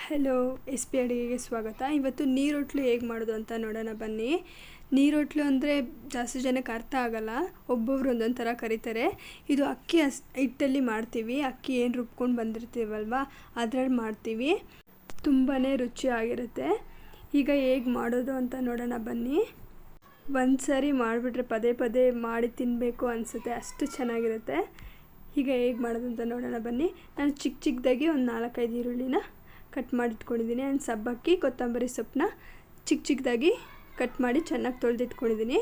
Hello, S P ಅಡುಗೆಗೆ ಸ್ವಾಗತ. ಇವತ್ತು ನೀರೊಟ್ಲು ಹೇಗೆ ಮಾಡೋದು ಅಂತ ನೋಡೋಣ ಬನ್ನಿ. ನೀರೊಟ್ಲು ಅಂದರೆ ಜಾಸ್ತಿ ಜನಕ್ಕೆ ಅರ್ಥ ಆಗಲ್ಲ, ಒಬ್ಬೊಬ್ರು ಒಂದೊಂದು ಥರ ಕರೀತಾರೆ. ಇದು ಅಕ್ಕಿ ಹಿಟ್ಟಲ್ಲಿ ಮಾಡ್ತೀವಿ. ಅಕ್ಕಿ ಏನು ರುಬ್ಕೊಂಡು ಬಂದಿರ್ತೀವಲ್ವ ಅದ್ರಲ್ಲಿ ಮಾಡ್ತೀವಿ. ತುಂಬಾ ರುಚಿಯಾಗಿರುತ್ತೆ. ಈಗ ಹೇಗೆ ಮಾಡೋದು ಅಂತ ನೋಡೋಣ ಬನ್ನಿ. ಒಂದು ಸಾರಿ ಮಾಡಿಬಿಟ್ರೆ ಪದೇ ಪದೇ ಮಾಡಿ ತಿನ್ನಬೇಕು ಅನಿಸುತ್ತೆ, ಅಷ್ಟು ಚೆನ್ನಾಗಿರುತ್ತೆ. ಈಗ ಹೇಗೆ ಮಾಡೋದು ಅಂತ ನೋಡೋಣ ಬನ್ನಿ. ನಾನು ಚಿಕ್ಕದಾಗಿ ಒಂದು 4-5 ಈರುಳ್ಳಿನ ಕಟ್ ಮಾಡಿ ಇಟ್ಕೊಂಡಿದ್ದೀನಿ. ಆ್ಯಂಡ್ ಸಬ್ಬಕ್ಕಿ, ಕೊತ್ತಂಬರಿ ಸೊಪ್ಪನ್ನ ಚಿಕ್ಕದಾಗಿ ಕಟ್ ಮಾಡಿ ಚೆನ್ನಾಗಿ ತೊಳೆದಿಟ್ಕೊಂಡಿದ್ದೀನಿ.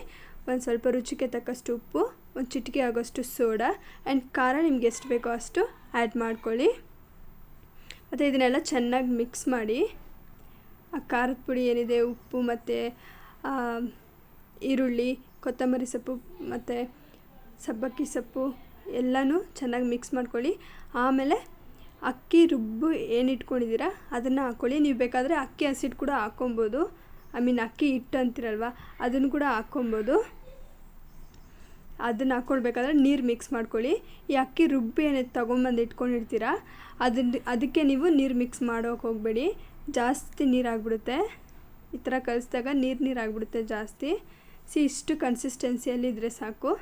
ಒಂದು ಸ್ವಲ್ಪ ರುಚಿಗೆ ತಕ್ಕಷ್ಟು ಉಪ್ಪು, ಒಂದು ಚಿಟಿಕೆ ಆಗೋಷ್ಟು ಸೋಡಾ ಆ್ಯಂಡ್ ಖಾರ ನಿಮ್ಗೆ ಎಷ್ಟು ಬೇಕೋ ಅಷ್ಟು ಆ್ಯಡ್ ಮಾಡ್ಕೊಳ್ಳಿ. ಮತ್ತು ಇದನ್ನೆಲ್ಲ ಚೆನ್ನಾಗಿ ಮಿಕ್ಸ್ ಮಾಡಿ ಆ ಖಾರದ ಪುಡಿ ಏನಿದೆ, ಉಪ್ಪು ಮತ್ತು ಈರುಳ್ಳಿ, ಕೊತ್ತಂಬರಿ ಸೊಪ್ಪು ಮತ್ತು ಸಬ್ಬಕ್ಕಿ ಸೊಪ್ಪು ಎಲ್ಲನೂ ಚೆನ್ನಾಗಿ ಮಿಕ್ಸ್ ಮಾಡ್ಕೊಳ್ಳಿ. ಆಮೇಲೆ ಅಕ್ಕಿ ರುಬ್ಬು ಏನು ಇಟ್ಕೊಂಡಿದ್ದೀರಾ ಅದನ್ನು ಹಾಕ್ಕೊಳ್ಳಿ. ನೀವು ಬೇಕಾದರೆ ಅಕ್ಕಿ ಹಸಿಟ್ಟು ಕೂಡ ಹಾಕ್ಕೊಬೋದು. ಅಕ್ಕಿ ಹಿಟ್ಟು ಅಂತಿರಲ್ವ ಅದನ್ನು ಕೂಡ ಹಾಕ್ಕೊಬೋದು. ಅದನ್ನು ಹಾಕ್ಕೊಳ್ಬೇಕಾದ್ರೆ ನೀರು ಮಿಕ್ಸ್ ಮಾಡ್ಕೊಳ್ಳಿ. ಈ ಅಕ್ಕಿ ರುಬ್ಬು ಏನಿದೆ ತೊಗೊಂಬಂದು ಇಟ್ಕೊಂಡಿರ್ತೀರ ಅದಕ್ಕೆ ನೀವು ನೀರು ಮಿಕ್ಸ್ ಮಾಡೋಕೆ ಹೋಗಬೇಡಿ, ಜಾಸ್ತಿ ನೀರು ಆಗಿಬಿಡುತ್ತೆ. ಈ ಥರ ಕಲಿಸಿದಾಗ ನೀರು ಆಗಿಬಿಡುತ್ತೆ ಜಾಸ್ತಿ. ಇಷ್ಟು ಕನ್ಸಿಸ್ಟೆನ್ಸಿಯಲ್ಲಿ ಇದ್ದರೆ ಸಾಕು.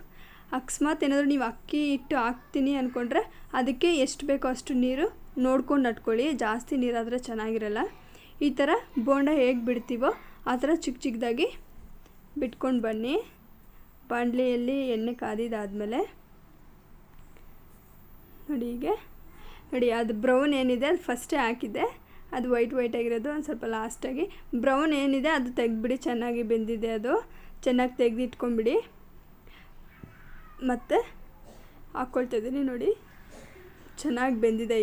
ಅಕಸ್ಮಾತ್ ಏನಾದರೂ ನೀವು ಅಕ್ಕಿ ಹಿಟ್ಟು ಹಾಕ್ತೀನಿ ಅಂದ್ಕೊಂಡ್ರೆ ಅದಕ್ಕೆ ಎಷ್ಟು ಬೇಕೋ ಅಷ್ಟು ನೀರು ನೋಡ್ಕೊಂಡು ನಟ್ಕೊಳ್ಳಿ, ಜಾಸ್ತಿ ನೀರಾದರೆ ಚೆನ್ನಾಗಿರಲ್ಲ. ಈ ಥರ ಬೋಂಡ ಹೇಗೆ ಬಿಡ್ತೀವೋ ಆ ಥರ ಚಿಕ್ಕದಾಗಿ ಬಿಟ್ಕೊಂಡು ಬನ್ನಿ. ಬಾಣಲೆಯಲ್ಲಿ ಎಣ್ಣೆ ಕಾದಿದ್ದಾದಮೇಲೆ ನೋಡಿ ಅದು ಬ್ರೌನ್ ಏನಿದೆ ಅದು ಫಸ್ಟೇ ಹಾಕಿದ್ದೆ, ಅದು ವೈಟ್ ಆಗಿರೋದು ಒಂದು ಸ್ವಲ್ಪ ಲಾಸ್ಟಾಗಿ. ಬ್ರೌನ್ ಏನಿದೆ ಅದು ತೆಗೆದ್ಬಿಡಿ, ಚೆನ್ನಾಗಿ ಬೆಂದಿದೆ, ಅದು ಚೆನ್ನಾಗಿ ತೆಗೆದಿಟ್ಕೊಂಬಿಡಿ. ಮತ್ತು ಹಾಕ್ಕೊಳ್ತಾಯಿದ್ದೀನಿ ನೋಡಿ, ಚೆನ್ನಾಗಿ ಬೆಂದಿದೆ.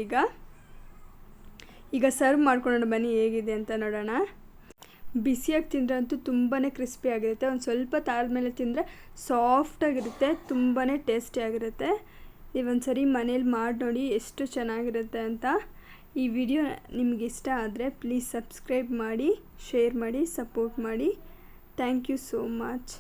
ಈಗ ಸರ್ವ್ ಮಾಡ್ಕೊಳ್ಳೋಣ ಬನ್ನಿ, ಹೇಗಿದೆ ಅಂತ ನೋಡೋಣ. ಬಿಸಿಯಾಗಿ ತಿಂದರೆ ಅಂತೂ ತುಂಬಾ ಕ್ರಿಸ್ಪಿ ಆಗಿರುತ್ತೆ. ಒಂದು ಸ್ವಲ್ಪ ತಾರದ ಮೇಲೆ ತಿಂದರೆ ಸಾಫ್ಟಾಗಿರುತ್ತೆ, ತುಂಬಾ ಟೇಸ್ಟಿಯಾಗಿರುತ್ತೆ. ನೀವೊಂದು ಸರಿ ಮನೇಲಿ ಮಾಡಿ ನೋಡಿ ಎಷ್ಟು ಚೆನ್ನಾಗಿರುತ್ತೆ ಅಂತ. ಈ ವಿಡಿಯೋ ನಿಮ್ಗೆ ಇಷ್ಟ ಆದರೆ ಪ್ಲೀಸ್ ಸಬ್ಸ್ಕ್ರೈಬ್ ಮಾಡಿ, ಶೇರ್ ಮಾಡಿ, ಸಪೋರ್ಟ್ ಮಾಡಿ. Thank you so much.